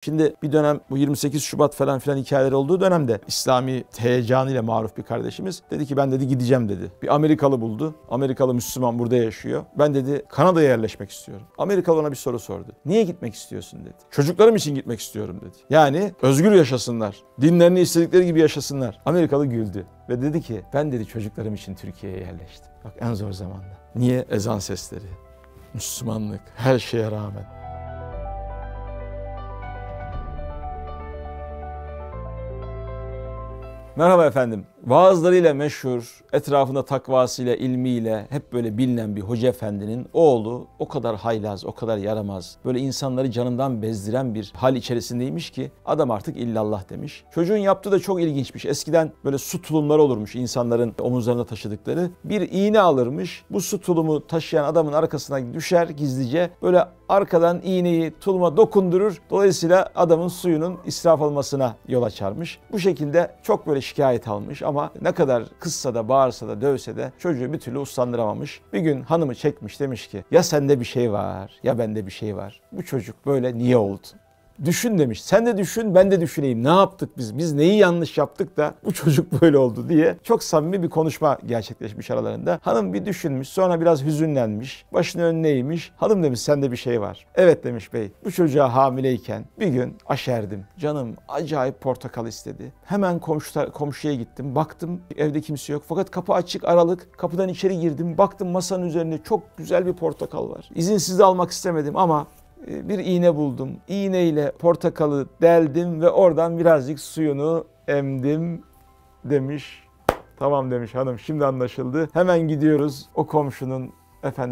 Şimdi bir dönem bu 28 Şubat falan filan hikayeleri olduğu dönemde İslami heyecanıyla maruf bir kardeşimiz dedi ki ben dedi gideceğim dedi. Bir Amerikalı buldu. Amerikalı Müslüman burada yaşıyor. Ben dedi Kanada'ya yerleşmek istiyorum. Amerikalı ona bir soru sordu. Niye gitmek istiyorsun dedi. Çocuklarım için gitmek istiyorum dedi. Yani özgür yaşasınlar. Dinlerini istedikleri gibi yaşasınlar. Amerikalı güldü ve dedi ki ben dedi çocuklarım için Türkiye'ye yerleştim. Bak en zor zamanda. Niye? Ezan sesleri, Müslümanlık, her şeye rağmen. Merhaba efendim. Vaazlarıyla meşhur, etrafında takvasıyla, ilmiyle hep böyle bilinen bir hoca efendinin oğlu o kadar haylaz, o kadar yaramaz, böyle insanları canından bezdiren bir hal içerisindeymiş ki adam artık illallah demiş. Çocuğun yaptığı da çok ilginçmiş. Eskiden böyle su tulumları olurmuş insanların omuzlarına taşıdıkları. Bir iğne alırmış, bu su tulumu taşıyan adamın arkasına düşer gizlice, böyle arkadan iğneyi tuluma dokundurur. Dolayısıyla adamın suyunun israf olmasına yol açarmış. Bu şekilde çok böyle şikayet almış ama ne kadar kızsa da bağırsa da dövse de çocuğu bir türlü uslandıramamış. Bir gün hanımı çekmiş, demiş ki ya sende bir şey var ya bende bir şey var. Bu çocuk böyle niye oldu? Düşün demiş. Sen de düşün, ben de düşüneyim. Ne yaptık biz? Biz neyi yanlış yaptık da bu çocuk böyle oldu diye çok samimi bir konuşma gerçekleşmiş aralarında. Hanım bir düşünmüş, sonra biraz hüzünlenmiş. Başını önüne eğmiş. Hanım demiş sende bir şey var. Evet demiş bey. Bu çocuğa hamileyken bir gün aşerdim. Canım acayip portakal istedi. Hemen komşuya gittim. Baktım evde kimse yok. Fakat kapı açık, aralık. Kapıdan içeri girdim. Baktım masanın üzerinde çok güzel bir portakal var. İzinsiz de almak istemedim ama bir iğne buldum. İğneyle portakalı deldim ve oradan birazcık suyunu emdim demiş. Tamam demiş hanım, şimdi anlaşıldı. Hemen gidiyoruz o komşunun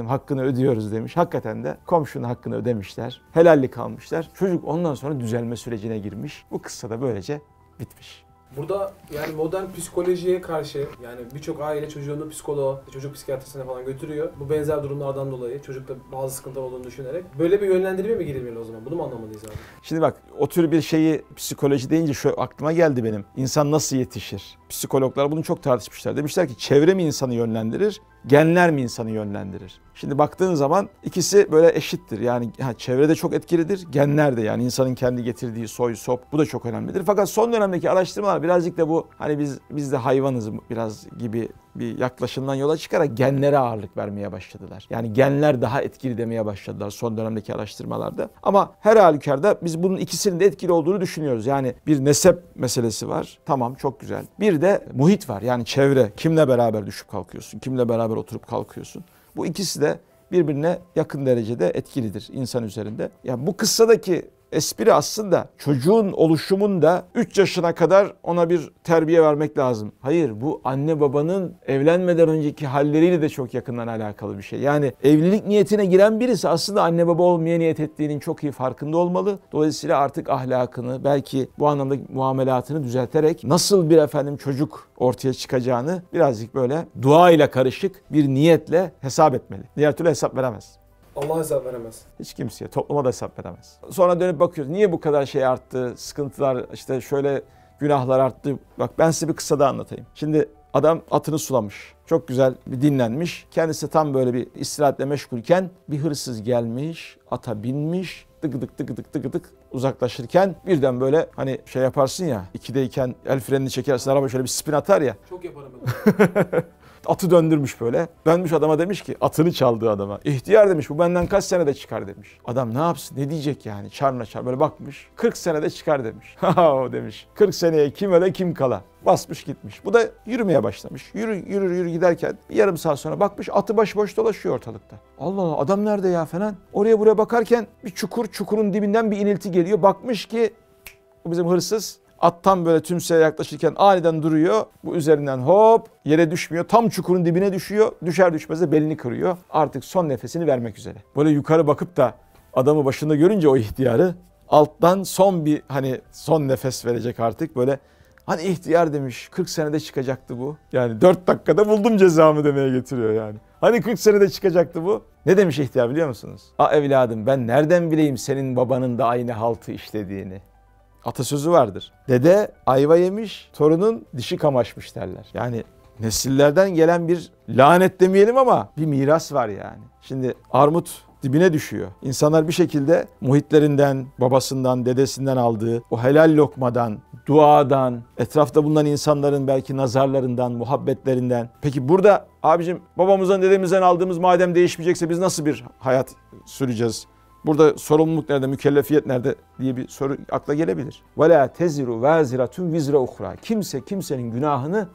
hakkını ödüyoruz demiş. Hakikaten de komşunun hakkını ödemişler. Helallik almışlar. Çocuk ondan sonra düzelme sürecine girmiş. Bu kıssa da böylece bitmiş. Burada yani modern psikolojiye karşı yani birçok aile çocuğunu psikoloğa, çocuk psikiyatrisine falan götürüyor. Bu benzer durumlardan dolayı çocukta bazı sıkıntılar olduğunu düşünerek. Böyle bir yönlendirme mi gidilmeli o zaman? Bunu mu anlamalıyız abi? Şimdi bak o tür bir şeyi psikoloji deyince şu aklıma geldi benim. İnsan nasıl yetişir? Psikologlar bunu çok tartışmışlar. Demişler ki çevre mi insanı yönlendirir? Genler mi insanı yönlendirir? Şimdi baktığın zaman ikisi böyle eşittir. Yani çevrede çok etkilidir, genler de yani insanın kendi getirdiği soy, sop bu da çok önemlidir. Fakat son dönemdeki araştırmalar birazcık da bu hani biz de hayvanız biraz gibi bir yaklaşımdan yola çıkarak genlere ağırlık vermeye başladılar. Yani genler daha etkili demeye başladılar son dönemdeki araştırmalarda. Ama her halükarda biz bunun ikisinin de etkili olduğunu düşünüyoruz. Yani bir nesep meselesi var. Tamam çok güzel. Bir de muhit var. Yani çevre. Kimle beraber düşüp kalkıyorsun? Kimle beraber oturup kalkıyorsun? Bu ikisi de birbirine yakın derecede etkilidir insan üzerinde. Yani bu kıssadaki espri aslında çocuğun oluşumunda 3 yaşına kadar ona bir terbiye vermek lazım. Hayır, bu anne babanın evlenmeden önceki halleriyle de çok yakından alakalı bir şey. Yani evlilik niyetine giren birisi aslında anne baba olmaya niyet ettiğinin çok iyi farkında olmalı. Dolayısıyla artık ahlakını, belki bu anlamda muamelatını düzelterek nasıl bir çocuk ortaya çıkacağını birazcık böyle dua ile karışık bir niyetle hesap etmeli. Diğer türlü hesap veremez. Allah hesap veremez. Hiç kimseye, topluma da hesap veremez. Sonra dönüp bakıyoruz. Niye bu kadar şey arttı? Sıkıntılar, işte şöyle günahlar arttı. Bak ben size bir kıssa da anlatayım. Şimdi adam atını sulamış. Çok güzel bir dinlenmiş. Kendisi tam böyle bir istirahatle meşgulken bir hırsız gelmiş, ata binmiş. Dıgıdık uzaklaşırken birden böyle hani şey yaparsın ya, ikideyken el frenini çekersin, araba şöyle bir spin atar ya. Çok yaparım ben. Atı döndürmüş böyle. Dönmüş adama demiş ki, atını çaldığı adama. İhtiyar demiş, bu benden kaç senede çıkar demiş. Adam ne yapsın, ne diyecek yani, çarına çar böyle bakmış. 40 senede çıkar demiş. O demiş. 40 seneye kim öle kim kala. Basmış gitmiş. Bu da yürümeye başlamış. Yürür giderken bir yarım saat sonra bakmış atı başıboş dolaşıyor ortalıkta. Allah Allah, adam nerede ya falan. Oraya buraya bakarken bir çukurun dibinden bir inilti geliyor. Bakmış ki bu bizim hırsız. At tam böyle tümseye yaklaşırken aniden duruyor. Bu üzerinden hop yere düşmüyor. Tam çukurun dibine düşüyor. Düşer düşmez de belini kırıyor. Artık son nefesini vermek üzere. Böyle yukarı bakıp da adamı başında görünce o ihtiyarı alttan son nefes verecek artık böyle. Hani ihtiyar demiş 40 senede çıkacaktı bu. Yani 4 dakikada buldum cezamı demeye getiriyor yani. Hani 40 senede çıkacaktı bu. Ne demiş ihtiyar biliyor musunuz? Evladım ben nereden bileyim senin babanın da aynı haltı işlediğini. Atasözü vardır. Dede ayva yemiş, torunun dişi kamaşmış derler. Yani nesillerden gelen bir lanet demeyelim ama bir miras var yani. Şimdi armut dibine düşüyor. İnsanlar bir şekilde muhitlerinden, babasından, dedesinden aldığı o helal lokmadan, duadan, etrafta bulunan insanların belki nazarlarından, muhabbetlerinden. Peki burada abicim babamızdan, dedemizden aldığımız madem değişmeyecekse biz nasıl bir hayat süreceğiz? Burada sorumluluk nerede, mükellefiyet nerede diye bir soru akla gelebilir. وَلَا تَزِرُ وَازِرَةٌ وِزْرَ اُخْرَى. Kimse kimsenin günahını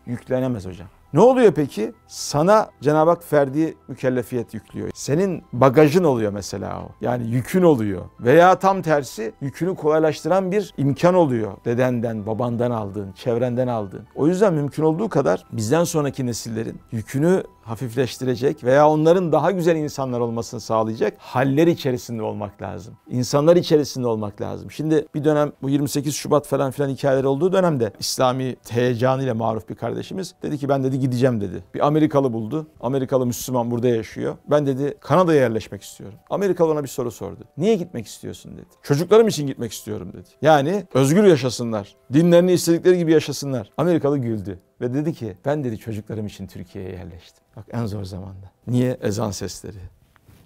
yüklenemez hocam. Ne oluyor peki? Sana Cenab-ı Hak ferdi mükellefiyet yüklüyor. Senin bagajın oluyor mesela o. Yani yükün oluyor. Veya tam tersi yükünü kolaylaştıran bir imkan oluyor. Dedenden, babandan aldığın, çevrenden aldığın. O yüzden mümkün olduğu kadar bizden sonraki nesillerin yükünü hafifleştirecek veya onların daha güzel insanlar olmasını sağlayacak haller içerisinde olmak lazım. İnsanlar içerisinde olmak lazım. Şimdi bir dönem bu 28 Şubat falan filan hikayeler olduğu dönemde İslami heyecanıyla maruf bir kardeşimiz dedi ki ben dedi gideceğim dedi. Bir Amerikalı buldu. Amerikalı Müslüman burada yaşıyor. Ben dedi Kanada'ya yerleşmek istiyorum. Amerikalı ona bir soru sordu. Niye gitmek istiyorsun dedi. Çocuklarım için gitmek istiyorum dedi. Yani özgür yaşasınlar. Dinlerini istedikleri gibi yaşasınlar. Amerikalı güldü. Ve dedi ki ben dedi çocuklarım için Türkiye'ye yerleştim. Bak en zor zamanda. Niye? Ezan sesleri,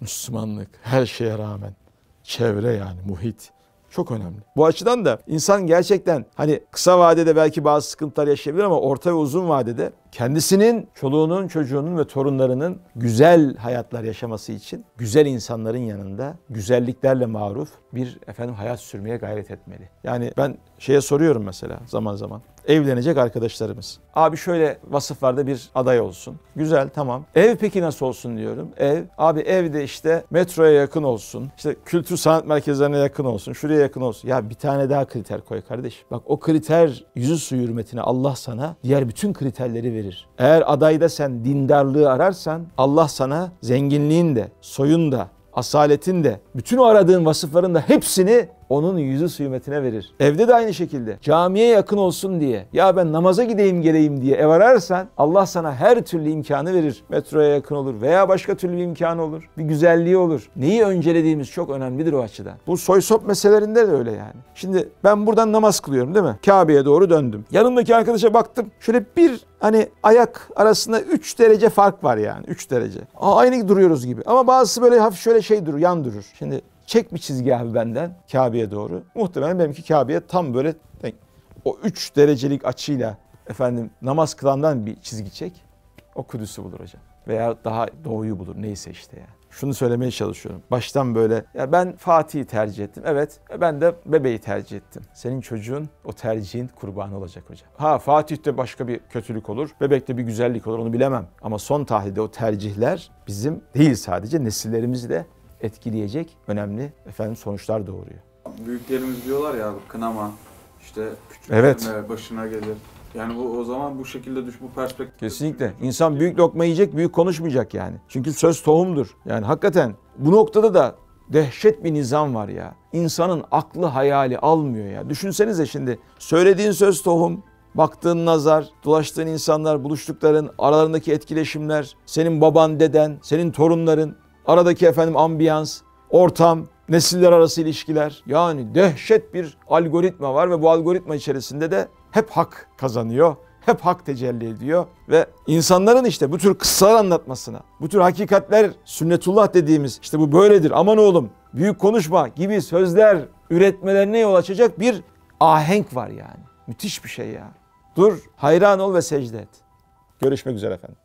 Müslümanlık, her şeye rağmen. Çevre yani muhit. Çok önemli. Bu açıdan da insan gerçekten hani kısa vadede belki bazı sıkıntılar yaşayabilir ama orta ve uzun vadede kendisinin, çoluğunun, çocuğunun ve torunlarının güzel hayatlar yaşaması için güzel insanların yanında güzelliklerle maruf bir hayat sürmeye gayret etmeli. Yani ben soruyorum mesela zaman zaman. Evlenecek arkadaşlarımız. Abi şöyle vasıflarda bir aday olsun. Güzel, tamam. Ev peki nasıl olsun diyorum. Abi evde işte metroya yakın olsun. İşte kültür sanat merkezlerine yakın olsun. Şuraya yakın olsun. Ya bir tane daha kriter koy kardeş. Bak o kriter yüzü su hürmetine Allah sana diğer bütün kriterleri verir. Eğer adayda sen dindarlığı ararsan Allah sana zenginliğin de, soyun da, asaletin de, bütün o aradığın vasıfların da hepsini onun yüzü su hürmetine verir. Evde de aynı şekilde. Camiye yakın olsun diye, ya ben namaza gideyim geleyim diye ev ararsan Allah sana her türlü imkanı verir. Metroya yakın olur veya başka türlü bir imkanı olur. Bir güzelliği olur. Neyi öncelediğimiz çok önemlidir o açıdan. Bu soy sop meselelerinde de öyle yani. Şimdi ben buradan namaz kılıyorum değil mi? Kabe'ye doğru döndüm. Yanımdaki arkadaşa baktım. Şöyle bir ayak arasında 3 derece fark var yani. 3 derece. Aynı duruyoruz gibi. Ama bazısı böyle hafif şöyle durur, yan durur. Şimdi çek bir çizgi abi benden Kabe'ye doğru. Muhtemelen benimki Kabe'ye tam böyle o 3 derecelik açıyla namaz kılandan bir çizgi çek. O Kudüs'ü bulur hocam. Veya daha doğuyu bulur. Neyse işte ya. Şunu söylemeye çalışıyorum. Baştan böyle ya ben Fatih'i tercih ettim. Evet ben de bebeği tercih ettim. Senin çocuğun o tercihin kurbanı olacak hocam. Fatih'te başka bir kötülük olur. Bebekte bir güzellik olur onu bilemem. Ama son tahlilde o tercihler bizim değil sadece nesillerimizi de etkileyecek önemli sonuçlar doğuruyor. Büyüklerimiz diyorlar ya kınama işte küçüklerine başına gelir. Yani bu o zaman bu şekilde bu perspektif. Kesinlikle. İnsan büyük lokma yiyecek, büyük konuşmayacak yani. Çünkü söz tohumdur. Yani hakikaten bu noktada da dehşet bir nizam var ya. İnsanın aklı hayali almıyor ya. Düşünsenize şimdi söylediğin söz tohum, baktığın nazar, dolaştığın insanlar, buluştukların, aralarındaki etkileşimler, senin baban, deden, senin torunların, aradaki ambiyans, ortam, nesiller arası ilişkiler. Yani dehşet bir algoritma var ve bu algoritma içerisinde de hep hak kazanıyor. Hep hak tecelli ediyor ve insanların işte bu tür kıssalar anlatmasına, bu tür hakikatler, sünnetullah dediğimiz işte bu böyledir, aman oğlum büyük konuşma gibi sözler üretmelerine yol açacak bir ahenk var yani. Müthiş bir şey ya. Dur, hayran ol ve secde et. Görüşmek üzere efendim.